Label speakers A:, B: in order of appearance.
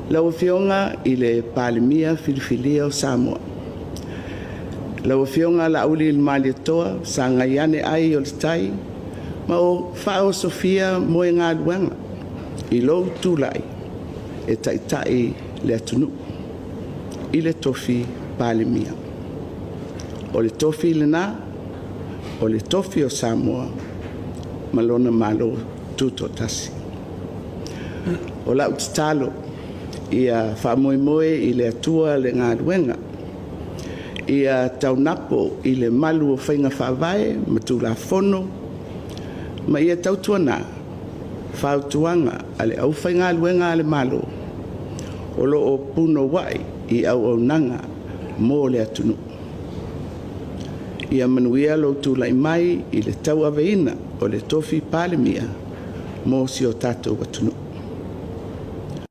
A: Lau fionga i le palimia filifilia o Samoa. Lau fionga la uli il mali toa sa ngaiane ai o le tai ma o whao Sofia moe ngā luanga i lou tūlai e taitai le atunu i le tofi palimia. O le tofi le nā, o le tofi o Samoa malona malo tuto tasi. O la utitalo ia whamoemoe i le atua le ngā ruenga. Ia taunapo i le malu o whainga whawai, matu la fono, ma ia tautuana whautuanga a le au whainga ruenga a le malo. O lo o puno wai i au nanga mō le atunu. Ia manuia lo tūlai mai i le tau aveina o le tofi palimia mō si o tātou atunu.